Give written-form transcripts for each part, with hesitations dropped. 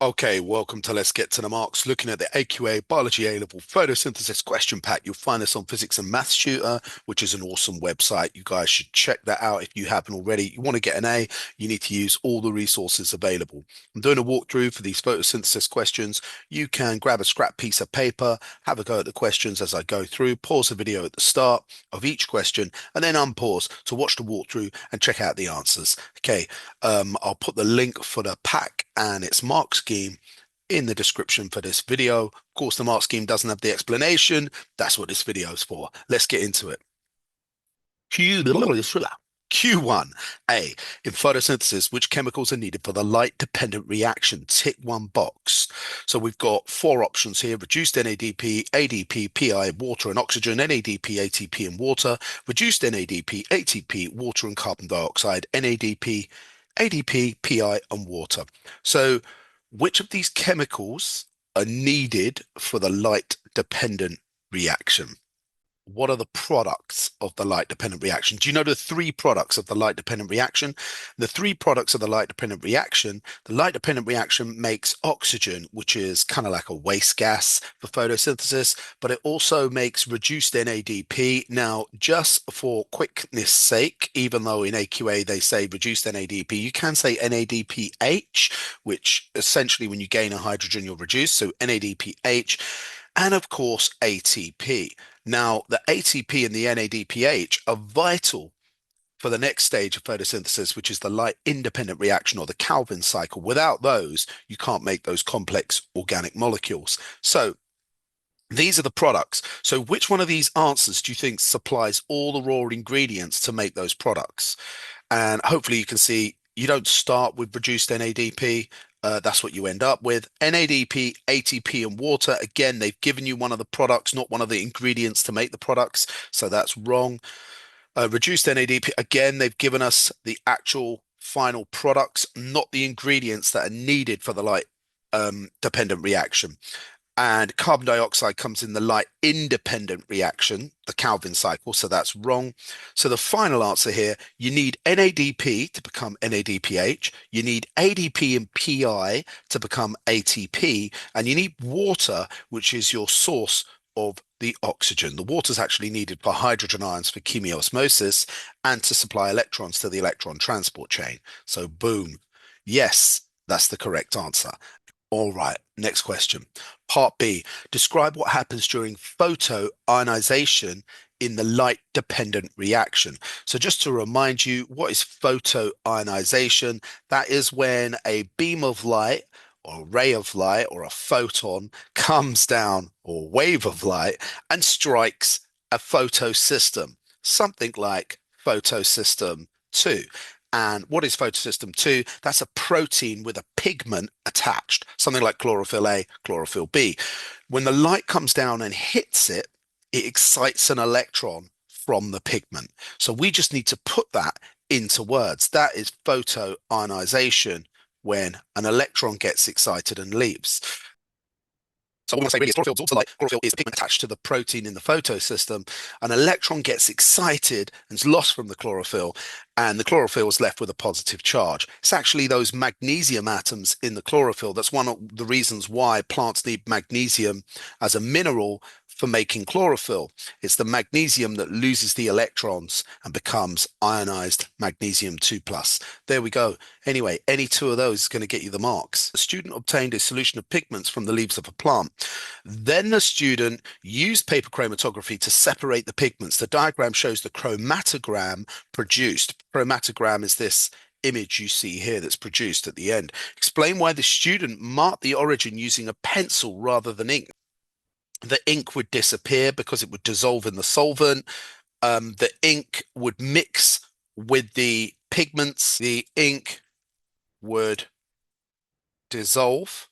Okay, welcome to Let's Get to the Marks. Looking at the AQA Biology A-Level Photosynthesis question pack. You'll find this on Physics and Maths Tutor, which is an awesome website. You guys should check that out if you haven't already. You want to get an A, you need to use all the resources available. I'm doing a walkthrough for these photosynthesis questions. You can grab a scrap piece of paper, have a go at the questions as I go through, pause the video at the start of each question, and then unpause to watch the walkthrough and check out the answers. Okay, I'll put the link for the pack and its mark scheme in the description for this video. Of course, the mark scheme doesn't have the explanation. That's what this video is for. Let's get into it. Q1. A. In photosynthesis, which chemicals are needed for the light-dependent reaction? Tick one box. So we've got four options here: reduced NADP, ADP, PI, water and oxygen, NADP, ATP and water, reduced NADP, ATP, water and carbon dioxide, NADP, ADP, PI and water. So which of these chemicals are needed for the light-dependent reaction? What are the products of the light dependent reaction? Do you know the three products of the light dependent reaction? The three products of the light dependent reaction makes oxygen, which is kind of like a waste gas for photosynthesis, but it also makes reduced NADP. Now, just for quickness sake, even though in AQA they say reduced NADP, you can say NADPH, which essentially when you gain a hydrogen, you'll reduce. So NADPH, and of course, ATP. Now, the ATP and the NADPH are vital for the next stage of photosynthesis, which is the light independent reaction or the Calvin cycle. Without those, you can't make those complex organic molecules. So these are the products. So which one of these answers do you think supplies all the raw ingredients to make those products? And hopefully you can see you don't start with reduced NADP. That's what you end up with. NADP, ATP, and water. Again, they've given you one of the products, not one of the ingredients to make the products. So that's wrong. Reduced NADP. Again, they've given us the actual final products, not the ingredients that are needed for the light dependent reaction. And carbon dioxide comes in the light independent reaction, the Calvin cycle, so that's wrong. So the final answer here, you need NADP to become NADPH, you need ADP and PI to become ATP, and you need water, which is your source of the oxygen. The water is actually needed for hydrogen ions for chemiosmosis and to supply electrons to the electron transport chain. So boom. Yes, that's the correct answer. All right, next question. Part B, describe what happens during photoionization in the light-dependent reaction. So just to remind you, what is photoionization? That is when a beam of light or a ray of light or a photon comes down, or wave of light, and strikes a photosystem, something like photosystem 2. And what is photosystem 2? That's a protein with a pigment attached, something like chlorophyll A, chlorophyll B. When the light comes down and hits it, it excites an electron from the pigment. So we just need to put that into words. That is photoionization, when an electron gets excited and leaves. So what I say really is chlorophyll absorbs the light. Chlorophyll is a pigment attached to the protein in the photosystem. An electron gets excited and is lost from the chlorophyll, and the chlorophyll is left with a positive charge. It's actually those magnesium atoms in the chlorophyll. That's one of the reasons why plants need magnesium as a mineral for making chlorophyll. It's the magnesium that loses the electrons and becomes ionized magnesium 2 plus. There we go. Anyway, any two of those is going to get you the marks. A student obtained a solution of pigments from the leaves of a plant. Then the student used paper chromatography to separate the pigments. The diagram shows the chromatogram produced. Chromatogram is this image you see here that's produced at the end. Explain why the student marked the origin using a pencil rather than ink. The ink would disappear because it would dissolve in the solvent. The ink would mix with the pigments. The ink would dissolve,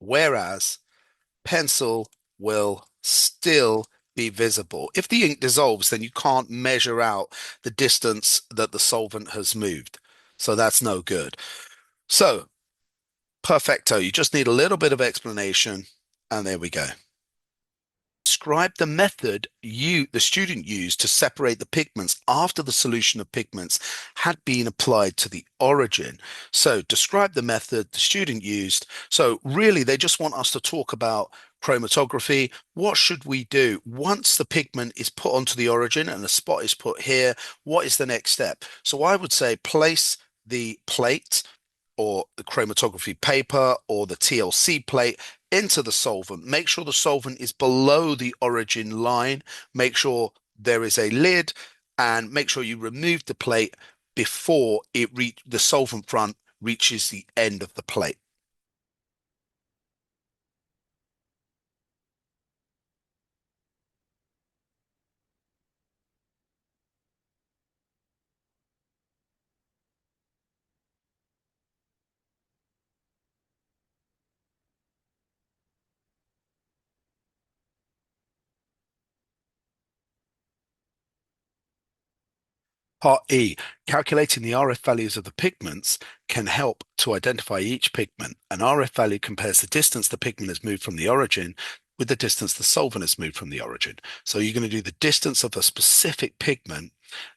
whereas pencil will still be visible. If the ink dissolves, then you can't measure out the distance that the solvent has moved. So that's no good. So, perfecto. You just need a little bit of explanation, and there we go. describe the method the student used to separate the pigments after the solution of pigments had been applied to the origin. So describe the method the student used. So really, they just want us to talk about chromatography. What should we do once the pigment is put onto the origin and the spot is put here? What is the next step? So I would say place the plate or the chromatography paper or the TLC plate into the solvent. Make sure the solvent is below the origin line. Make sure there is a lid and make sure you remove the plate before the solvent front reaches the end of the plate. Part E, calculating the RF values of the pigments can help to identify each pigment. An RF value compares the distance the pigment has moved from the origin with the distance the solvent has moved from the origin. So you're going to do the distance of a specific pigment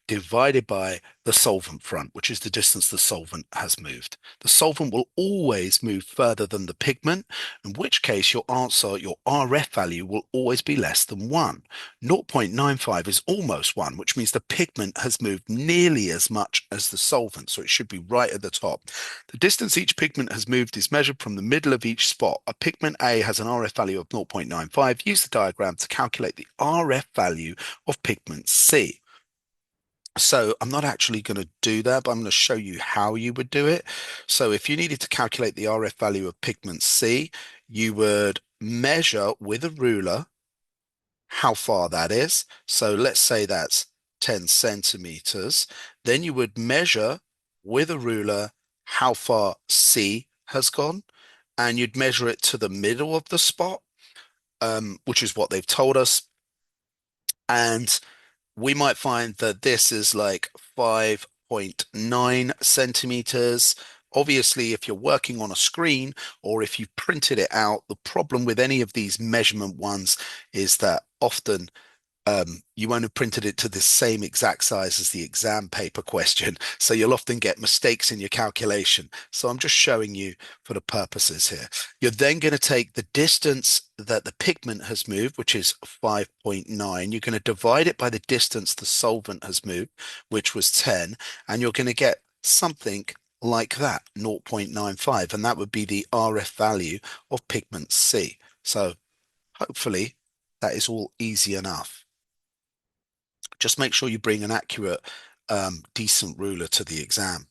divided by the solvent front, which is the distance the solvent has moved. The solvent will always move further than the pigment, in which case your answer, your RF value, will always be less than 1. 0.95 is almost 1, which means the pigment has moved nearly as much as the solvent, so it should be right at the top. The distance each pigment has moved is measured from the middle of each spot. A pigment A has an RF value of 0.95. Use the diagram to calculate the RF value of pigment C. So I'm not actually going to do that, but I'm going to show you how you would do it. So if you needed to calculate the RF value of pigment C, you would measure with a ruler how far that is. So let's say that's 10 centimeters. Then you would measure with a ruler how far C has gone, and you'd measure it to the middle of the spot, which is what they've told us. And we might find that this is like 5.9 centimeters. Obviously, if you're working on a screen or if you've printed it out, the problem with any of these measurement ones is that often you won't have printed it to the same exact size as the exam paper question. So you'll often get mistakes in your calculation. So I'm just showing you for the purposes here. You're then going to take the distance that the pigment has moved, which is 5.9. You're going to divide it by the distance the solvent has moved, which was 10. And you're going to get something like that, 0.95. And that would be the RF value of pigment C. So hopefully that is all easy enough. Just make sure you bring an accurate, decent ruler to the exam.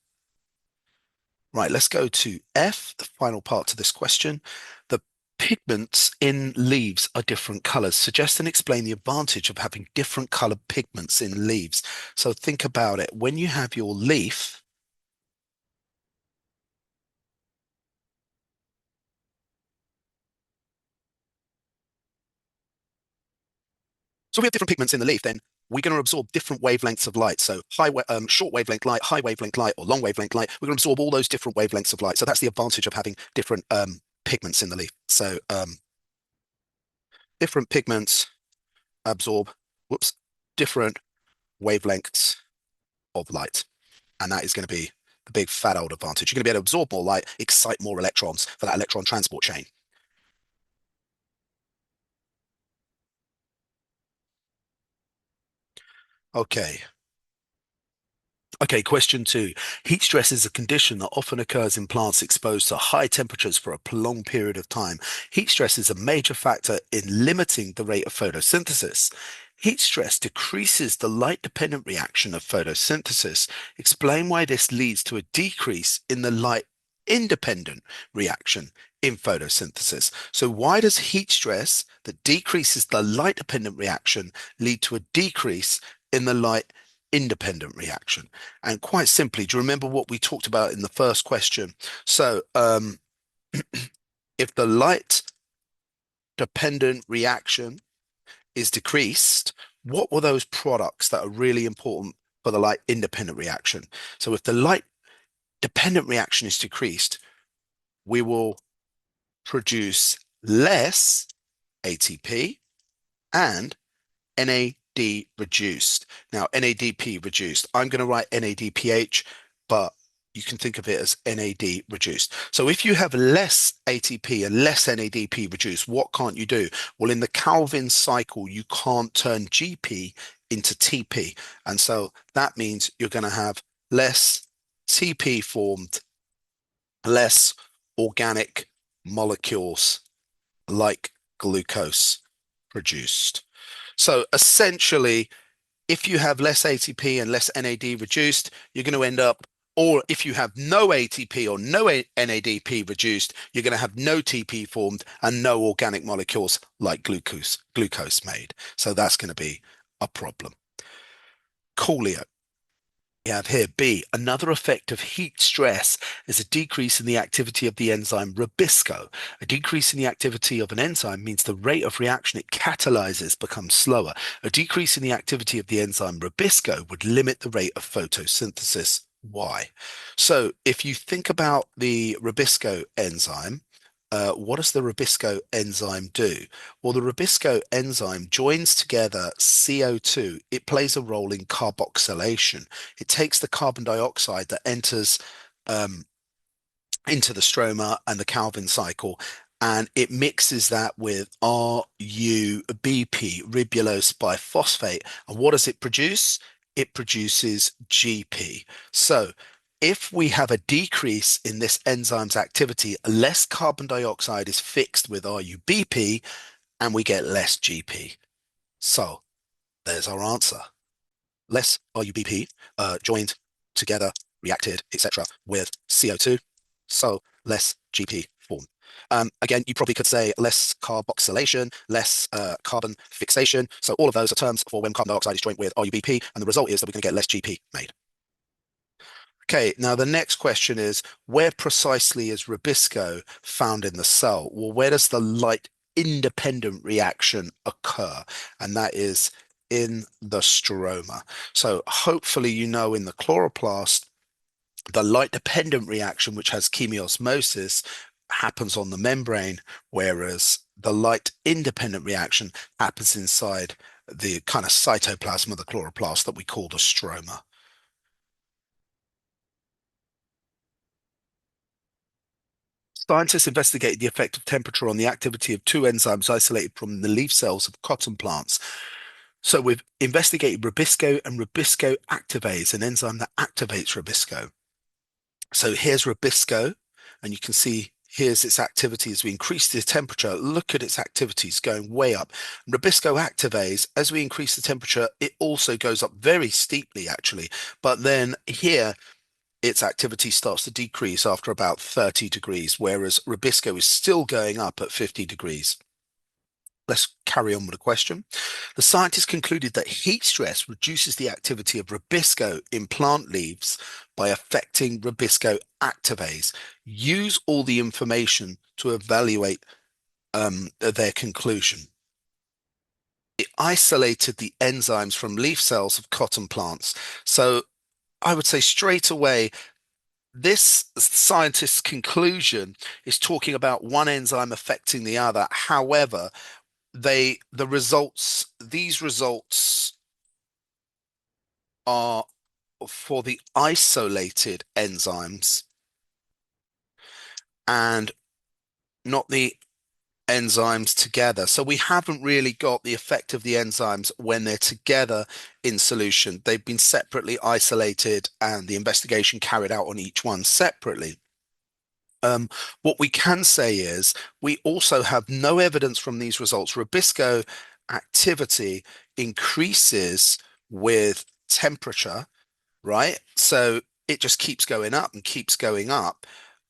Right, let's go to F, the final part to this question. The pigments in leaves are different colors. Suggest and explain the advantage of having different colored pigments in leaves. So think about it. When you have your leaf, so we have different pigments in the leaf, then we're going to absorb different wavelengths of light. So short wavelength light, high wavelength light, or long wavelength light. We're going to absorb all those different wavelengths of light. So that's the advantage of having different pigments in the leaf. So different pigments absorb, whoops, different wavelengths of light. And that is going to be the big fat old advantage. You're going to be able to absorb more light, excite more electrons for that electron transport chain. Okay. Okay, question 2. Heat stress is a condition that often occurs in plants exposed to high temperatures for a prolonged period of time. Heat stress is a major factor in limiting the rate of photosynthesis. Heat stress decreases the light-dependent reaction of photosynthesis. Explain why this leads to a decrease in the light-independent reaction in photosynthesis. So why does heat stress that decreases the light-dependent reaction lead to a decrease in the light independent reaction? And quite simply, do you remember what we talked about in the first question? So if the light dependent reaction is decreased, what were those products that are really important for the light independent reaction? So if the light dependent reaction is decreased, we will produce less ATP and NAD reduced. Now, NADP reduced. I'm going to write NADPH, but you can think of it as NAD reduced. So if you have less ATP and less NADP reduced, what can't you do? Well, in the Calvin cycle, you can't turn GP into TP. And so that means you're going to have less TP formed, less organic molecules like glucose produced. So essentially, if you have less ATP and less NAD reduced, you're going to end up, or if you have no ATP or no NADP reduced, you're going to have no TP formed and no organic molecules like glucose made. So that's going to be a problem. Coolio. We have here B, another effect of heat stress is a decrease in the activity of the enzyme Rubisco. A decrease in the activity of an enzyme means the rate of reaction it catalyzes becomes slower. A decrease in the activity of the enzyme Rubisco would limit the rate of photosynthesis. Why? So if you think about the Rubisco enzyme, what does the Rubisco enzyme do? Well, the Rubisco enzyme joins together CO2. It plays a role in carboxylation. It takes the carbon dioxide that enters um, into the stroma and the Calvin cycle, and it mixes that with RUBP, ribulose biphosphate. And what does it produce? It produces GP. So if we have a decrease in this enzyme's activity, less carbon dioxide is fixed with RUBP, and we get less GP. So there's our answer. Less RUBP joined together, reacted, etc., with CO2, so less GP form. Again, you probably could say less carboxylation, less carbon fixation. So all of those are terms for when carbon dioxide is joined with RUBP, and the result is that we're going to get less GP made. Okay, now the next question is, where precisely is Rubisco found in the cell? Well, where does the light independent reaction occur? And that is in the stroma. So hopefully you know in the chloroplast, the light dependent reaction, which has chemiosmosis, happens on the membrane, whereas the light independent reaction happens inside the kind of cytoplasm of the chloroplast that we call the stroma. Scientists investigated the effect of temperature on the activity of two enzymes isolated from the leaf cells of cotton plants. So we've investigated Rubisco and Rubisco activase, an enzyme that activates Rubisco. So here's Rubisco, and you can see here's its activity as we increase the temperature. Look at its activities going way up. Rubisco activase, as we increase the temperature, it also goes up very steeply, actually. But then here, its activity starts to decrease after about 30 degrees, whereas Rubisco is still going up at 50 degrees. Let's carry on with the question. The scientists concluded that heat stress reduces the activity of Rubisco in plant leaves by affecting Rubisco activase. Use all the information to evaluate their conclusion. It isolated the enzymes from leaf cells of cotton plants. So I would say straight away, this scientist's conclusion is talking about one enzyme affecting the other. However, these results are for the isolated enzymes and not the enzymes together. So we haven't really got the effect of the enzymes when they're together in solution. They've been separately isolated and the investigation carried out on each one separately. What we can say is we also have no evidence from these results. Rubisco activity increases with temperature, right? So it just keeps going up and keeps going up.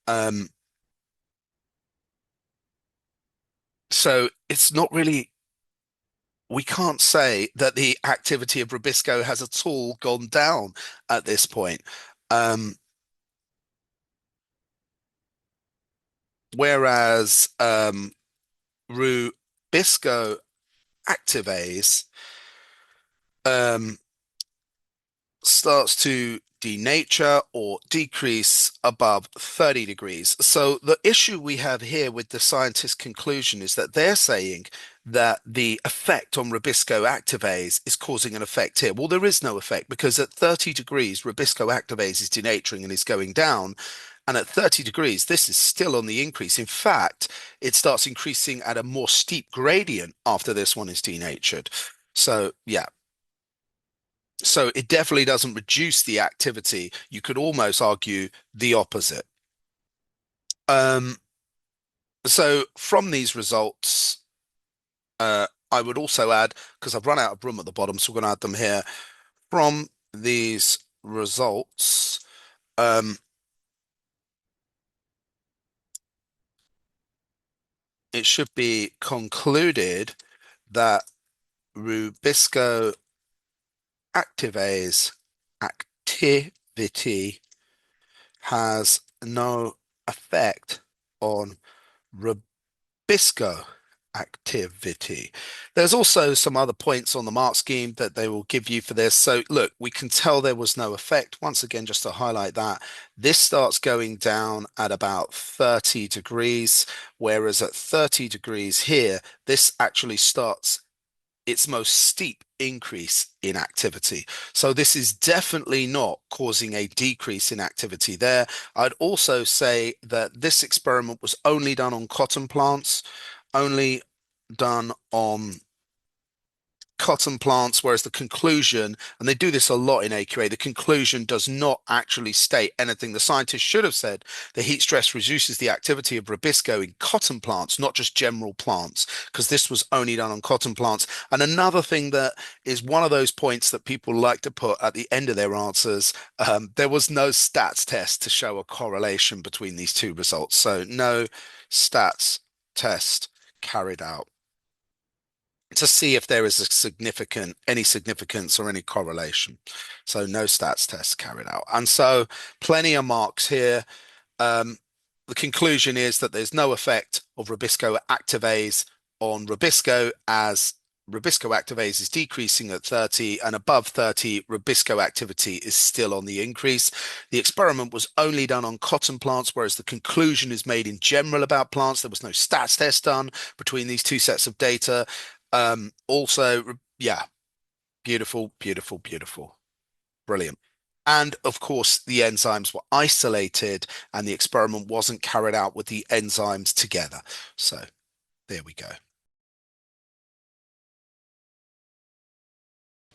Um, so it's not really, we can't say that the activity of Rubisco has at all gone down at this point. Um, whereas Rubisco activase um, starts to denature or decrease above 30 degrees. So the issue we have here with the scientist's conclusion is that they're saying that the effect on Rubisco activase is causing an effect here. Well, there is no effect because at 30 degrees, Rubisco activase is denaturing and is going down. And at 30 degrees, this is still on the increase. In fact, it starts increasing at a more steep gradient after this one is denatured. So, yeah. So it definitely doesn't reduce the activity. You could almost argue the opposite. Um, so from these results, I would also add, because I've run out of room at the bottom, so we're going to add them here. From these results, it should be concluded that Rubisco activase activity has no effect on Rubisco activity. There's also some other points on the mark scheme that they will give you for this. So look, we can tell there was no effect. Once again, just to highlight that, this starts going down at about 30 degrees, whereas at 30 degrees here, this actually starts its most steep increase in activity. So this is definitely not causing a decrease in activity there. I'd also say that this experiment was only done on cotton plants, only done on cotton plants, whereas the conclusion, and they do this a lot in AQA, the conclusion does not actually state anything. The scientists should have said the heat stress reduces the activity of Rubisco in cotton plants, not just general plants, because this was only done on cotton plants. And another thing that is one of those points that people like to put at the end of their answers, there was no stats test to show a correlation between these two results. So no stats test carried out to see if there is any significance or any correlation. So no stats tests carried out. And so plenty of marks here. The conclusion is that there's no effect of Rubisco activase on Rubisco, as Rubisco activase is decreasing at 30, and above 30, Rubisco activity is still on the increase. The experiment was only done on cotton plants, whereas the conclusion is made in general about plants. There was no stats test done between these two sets of data. Also, yeah, beautiful, beautiful, beautiful. Brilliant. And of course, the enzymes were isolated and the experiment wasn't carried out with the enzymes together. So there we go.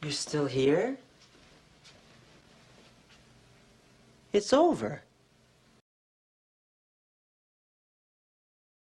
You're still here? It's over.